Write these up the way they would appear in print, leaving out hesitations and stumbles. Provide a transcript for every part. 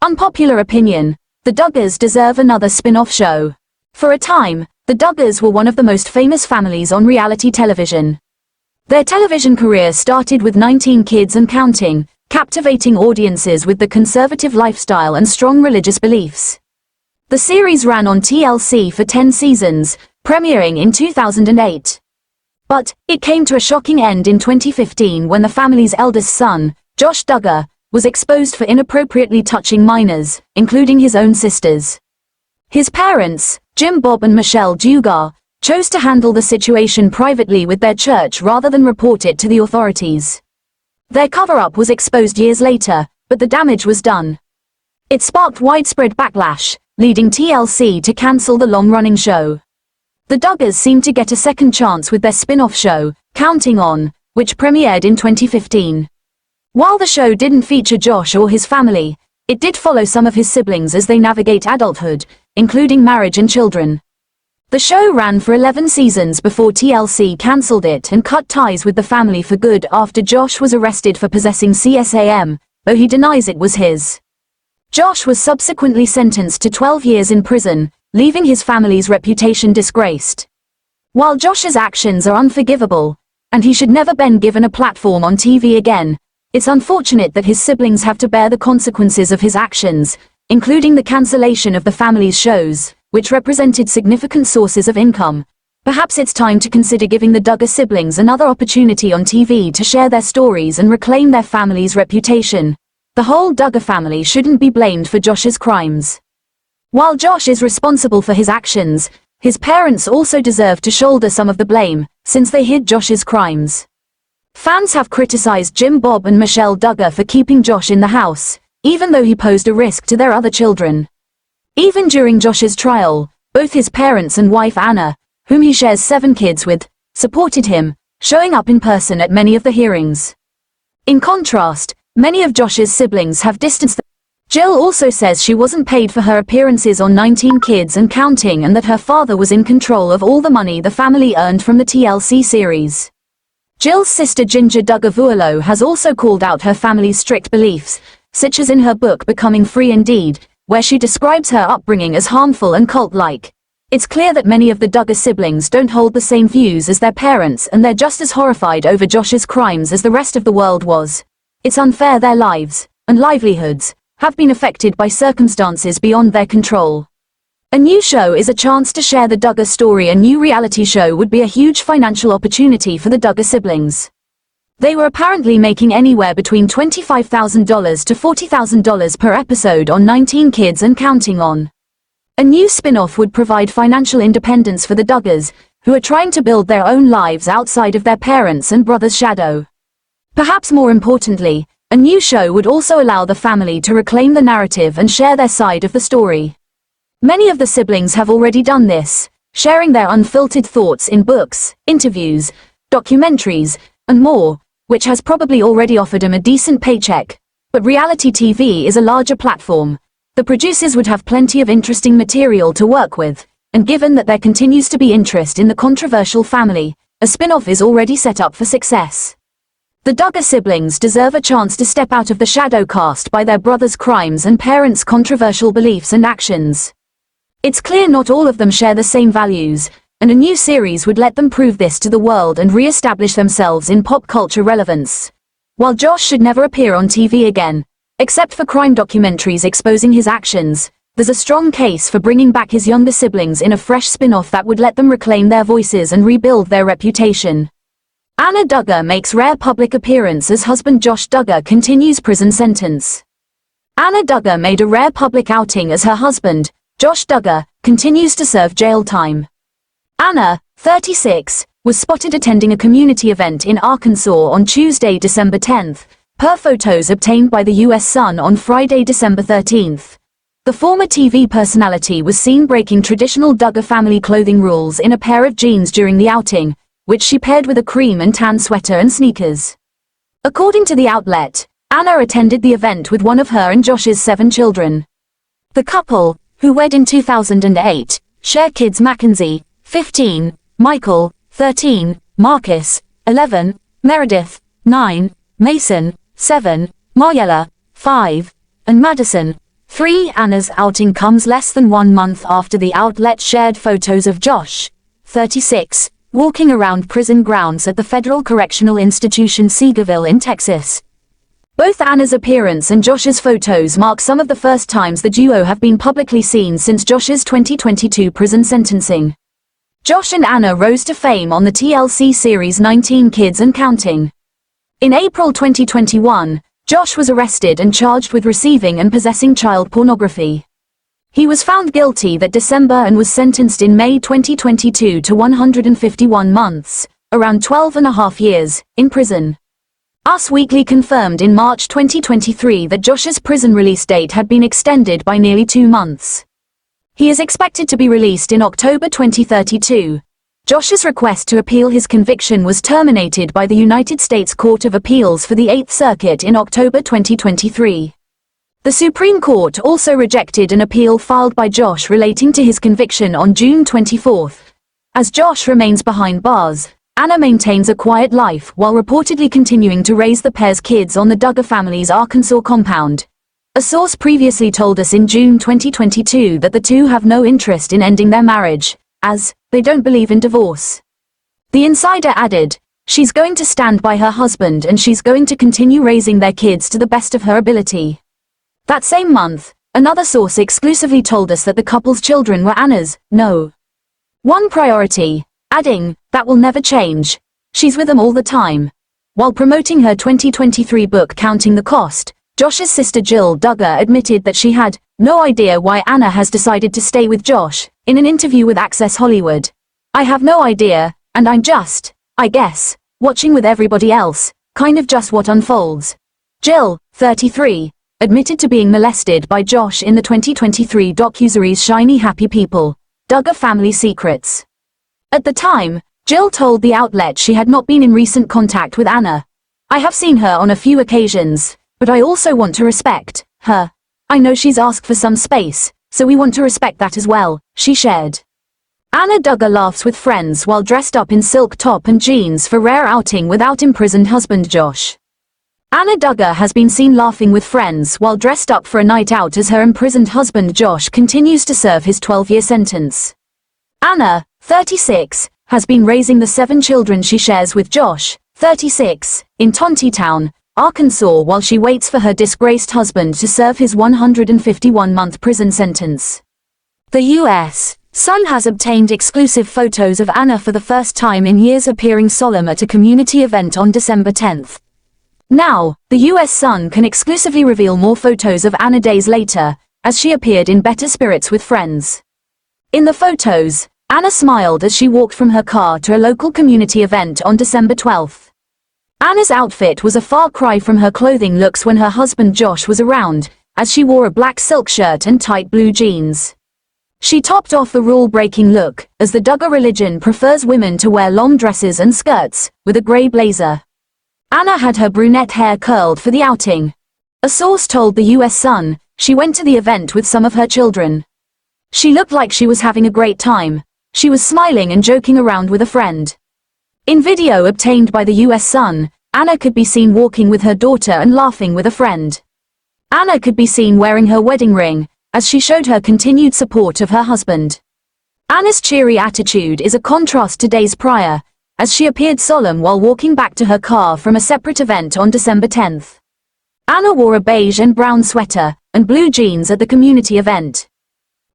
Unpopular opinion: the Duggars deserve another spin-off show. For a time, the Duggars were one of the most famous families on reality television. Their television career started with 19 Kids and Counting, captivating audiences with the conservative lifestyle and strong religious beliefs. The series ran on TLC for 10 seasons, premiering in 2008. But it came to a shocking end in 2015 when the family's eldest son, Josh Duggar, was exposed for inappropriately touching minors, including his own sisters. His parents, Jim Bob and Michelle Duggar, chose to handle the situation privately with their church rather than report it to the authorities. Their cover-up was exposed years later, but the damage was done. It sparked widespread backlash, leading TLC to cancel the long-running show. The Duggars seemed to get a second chance with their spin-off show, Counting On, which premiered in 2015. While the show didn't feature Josh or his family, it did follow some of his siblings as they navigate adulthood, including marriage and children. The show ran for 11 seasons before TLC cancelled it and cut ties with the family for good after Josh was arrested for possessing CSAM, though he denies it was his. Josh was subsequently sentenced to 12 years in prison, leaving his family's reputation disgraced. While Josh's actions are unforgivable, and he should never been given a platform on TV again, it's unfortunate that his siblings have to bear the consequences of his actions, including the cancellation of the family's shows, which represented significant sources of income. Perhaps it's time to consider giving the Duggar siblings another opportunity on TV to share their stories and reclaim their family's reputation. The whole Duggar family shouldn't be blamed for Josh's crimes. While Josh is responsible for his actions, his parents also deserve to shoulder some of the blame, since they hid Josh's crimes. Fans have criticized Jim Bob and Michelle Duggar for keeping Josh in the house, even though he posed a risk to their other children. Even during Josh's trial, both his parents and wife Anna, whom he shares 7 kids with, supported him, showing up in person at many of the hearings. In contrast, many of Josh's siblings have distanced themselves. Jill also says she wasn't paid for her appearances on 19 Kids and Counting and that her father was in control of all the money the family earned from the TLC series. Jill's sister Ginger Duggar has also called out her family's strict beliefs, such as in her book Becoming Free Indeed, where she describes her upbringing as harmful and cult-like. It's clear that many of the Duggar siblings don't hold the same views as their parents and they're just as horrified over Josh's crimes as the rest of the world was. It's unfair their lives, and livelihoods, have been affected by circumstances beyond their control. A new show is a chance to share the Duggar story. A new reality show would be a huge financial opportunity for the Duggar siblings. They were apparently making anywhere between $25,000 to $40,000 per episode on 19 Kids and Counting On. A new spin-off would provide financial independence for the Duggars, who are trying to build their own lives outside of their parents' and brothers' shadow. Perhaps more importantly, a new show would also allow the family to reclaim the narrative and share their side of the story. Many of the siblings have already done this, sharing their unfiltered thoughts in books, interviews, documentaries, and more, which has probably already offered them a decent paycheck. But reality TV is a larger platform. The producers would have plenty of interesting material to work with, and given that there continues to be interest in the controversial family, a spin-off is already set up for success. The Duggar siblings deserve a chance to step out of the shadow cast by their brothers' crimes and parents' controversial beliefs and actions. It's clear not all of them share the same values, and a new series would let them prove this to the world and re-establish themselves in pop culture relevance. While Josh should never appear on TV again, except for crime documentaries exposing his actions, there's a strong case for bringing back his younger siblings in a fresh spin-off that would let them reclaim their voices and rebuild their reputation. Anna Duggar makes rare public appearance as husband Josh Duggar continues prison sentence. Anna Duggar made a rare public outing as her husband, Josh Duggar, continues to serve jail time. Anna, 36, was spotted attending a community event in Arkansas on Tuesday, December 10th, per photos obtained by the U.S. Sun on Friday, December 13th. The former TV personality was seen breaking traditional Duggar family clothing rules in a pair of jeans during the outing, which she paired with a cream and tan sweater and sneakers. According to the outlet, Anna attended the event with one of her and Josh's 7 children. The couple, who wed in 2008, share kids Mackenzie, 15, Michael, 13, Marcus, 11, Meredith, 9, Mason, 7, Mariella, 5, and Madison, 3. Anna's outing comes less than 1 month after the outlet shared photos of Josh, 36, walking around prison grounds at the Federal Correctional Institution Seagoville in Texas. Both Anna's appearance and Josh's photos mark some of the first times the duo have been publicly seen since Josh's 2022 prison sentencing. Josh and Anna rose to fame on the TLC series 19 Kids and Counting. In April 2021, Josh was arrested and charged with receiving and possessing child pornography. He was found guilty that December and was sentenced in May 2022 to 151 months, around 12.5 years, in prison. Us Weekly confirmed in March 2023 that Josh's prison release date had been extended by nearly 2 months. He is expected to be released in October 2032. Josh's request to appeal his conviction was terminated by the United States Court of Appeals for the 8th Circuit in October 2023. The Supreme Court also rejected an appeal filed by Josh relating to his conviction on June 24. As Josh remains behind bars, Anna maintains a quiet life while reportedly continuing to raise the pair's kids on the Duggar family's Arkansas compound. A source previously told us in June 2022 that the two have no interest in ending their marriage, as they don't believe in divorce. The insider added, "She's going to stand by her husband and she's going to continue raising their kids to the best of her ability." That same month, another source exclusively told us that the couple's children were Anna's #1 priority, adding, "That will never change. She's with them all the time." While promoting her 2023 book Counting the Cost, Josh's sister Jill Duggar admitted that she had no idea why Anna has decided to stay with Josh. In an interview with Access Hollywood, "I have no idea, and I'm just, I guess, watching with everybody else, kind of just what unfolds." Jill, 33, admitted to being molested by Josh in the 2023 docuseries Shiny Happy People, Duggar Family Secrets. At the time, Jill told the outlet she had not been in recent contact with Anna. "I have seen her on a few occasions, but I also want to respect her. I know she's asked for some space, so we want to respect that as well," she shared. Anna Duggar laughs with friends while dressed up in silk top and jeans for rare outing without imprisoned husband Josh. Anna Duggar has been seen laughing with friends while dressed up for a night out as her imprisoned husband Josh continues to serve his 12-year sentence. Anna, 36, has been raising the 7 children she shares with Josh, 36, in Tontitown, Arkansas while she waits for her disgraced husband to serve his 151-month prison sentence. The U.S. Sun has obtained exclusive photos of Anna for the first time in years, appearing solemn at a community event on December 10. Now, the U.S. Sun can exclusively reveal more photos of Anna days later, as she appeared in better spirits with friends. In the photos, Anna smiled as she walked from her car to a local community event on December 12. Anna's outfit was a far cry from her clothing looks when her husband Josh was around, as she wore a black silk shirt and tight blue jeans. She topped off the rule-breaking look, as the Duggar religion prefers women to wear long dresses and skirts, with a grey blazer. Anna had her brunette hair curled for the outing. A source told the U.S. Sun she went to the event with some of her children. She looked like she was having a great time. She was smiling and joking around with a friend. In video obtained by the U.S. Sun, Anna could be seen walking with her daughter and laughing with a friend. Anna could be seen wearing her wedding ring, as she showed her continued support of her husband. Anna's cheery attitude is a contrast to days prior, as she appeared solemn while walking back to her car from a separate event on December 10. Anna wore a beige and brown sweater, and blue jeans at the community event.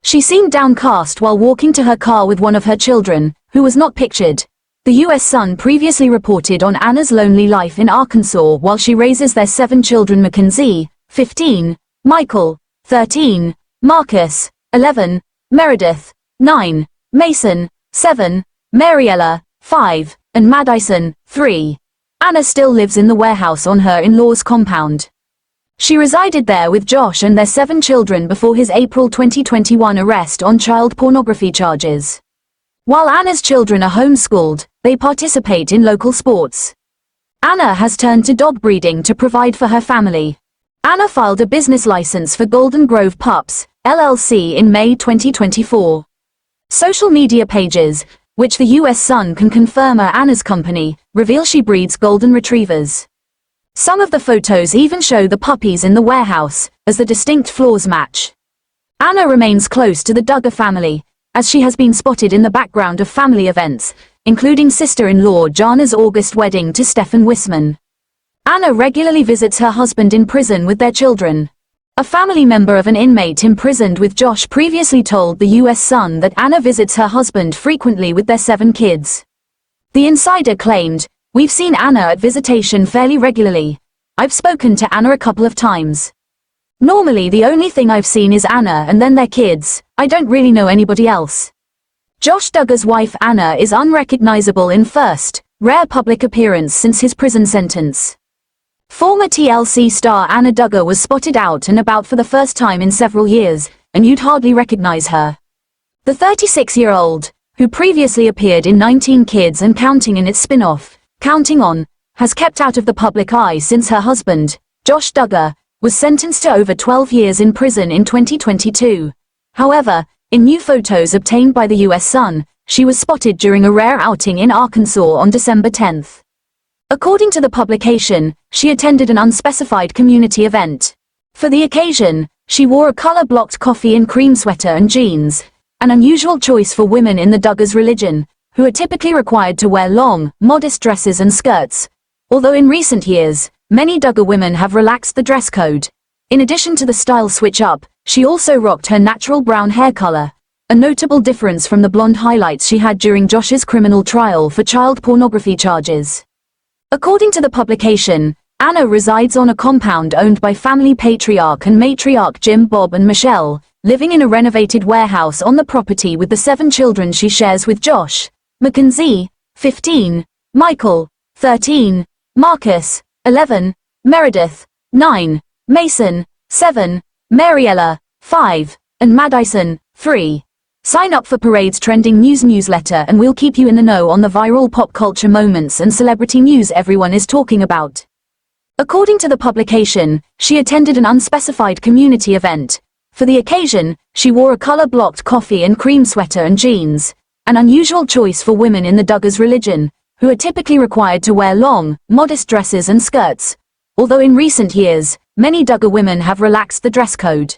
She seemed downcast while walking to her car with one of her children, who was not pictured. The U.S. Sun previously reported on Anna's lonely life in Arkansas while she raises their 7 children: Mackenzie, 15, Michael, 13, Marcus, 11, Meredith, 9, Mason, 7, Mariella, 5, and Madison, 3. Anna still lives in the warehouse on her in-laws' compound. She resided there with Josh and their 7 children before his April 2021 arrest on child pornography charges. While Anna's children are homeschooled, they participate in local sports. Anna has turned to dog breeding to provide for her family. Anna filed a business license for Golden Grove Pups, LLC in May 2024. Social media pages, which the U.S. Sun can confirm are Anna's company, reveal she breeds golden retrievers. Some of the photos even show the puppies in the warehouse, as the distinct flaws match. Anna remains close to the Duggar family, as she has been spotted in the background of family events, including sister-in-law Jana's August wedding to Stefan Wisman. Anna regularly visits her husband in prison with their children. A family member of an inmate imprisoned with Josh previously told the U.S. Sun that Anna visits her husband frequently with their 7 kids. The insider claimed, "We've seen Anna at visitation fairly regularly. I've spoken to Anna a couple of times. Normally the only thing I've seen is Anna and then their kids. I don't really know anybody else." Josh Duggar's wife Anna is unrecognizable in first, rare public appearance since his prison sentence. Former TLC star Anna Duggar was spotted out and about for the first time in several years, and you'd hardly recognize her. The 36-year-old, who previously appeared in 19 Kids and Counting in its spin-off, Counting On, has kept out of the public eye since her husband, Josh Duggar, was sentenced to over 12 years in prison in 2022. However, in new photos obtained by the U.S. Sun, she was spotted during a rare outing in Arkansas on December 10. According to the publication, she attended an unspecified community event. For the occasion, she wore a color-blocked coffee and cream sweater and jeans, an unusual choice for women in the Duggars religion, who are typically required to wear long, modest dresses and skirts. Although in recent years, many Duggar women have relaxed the dress code. In addition to the style switch-up, she also rocked her natural brown hair color, a notable difference from the blonde highlights she had during Josh's criminal trial for child pornography charges. According to the publication, Anna resides on a compound owned by family patriarch and matriarch Jim, Bob and Michelle, living in a renovated warehouse on the property with the 7 children she shares with Josh, Mackenzie, 15, Michael, 13, Marcus, 11, Meredith, 9, Mason, 7, Mariella, 5, and Madison, 3. Sign up for Parade's trending news newsletter and we'll keep you in the know on the viral pop culture moments and celebrity news everyone is talking about. According to the publication, she attended an unspecified community event. For the occasion, she wore a color-blocked coffee and cream sweater and jeans, an unusual choice for women in the Duggars religion, who are typically required to wear long, modest dresses and skirts. Although in recent years, many Duggar women have relaxed the dress code.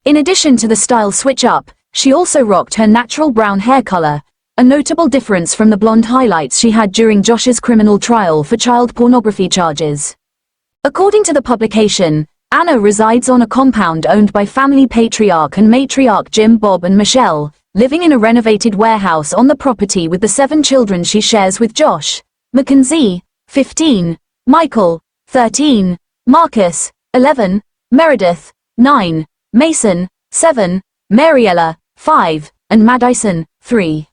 In addition to the style switch-up, she also rocked her natural brown hair color, a notable difference from the blonde highlights she had during Josh's criminal trial for child pornography charges. According to the publication, Anna resides on a compound owned by family patriarch and matriarch Jim, Bob and Michelle, living in a renovated warehouse on the property with the 7 children she shares with Josh, Mackenzie, 15, Michael, 13, Marcus, 11, Meredith, 9, Mason, 7, Mariella, 5, and Madison, 3.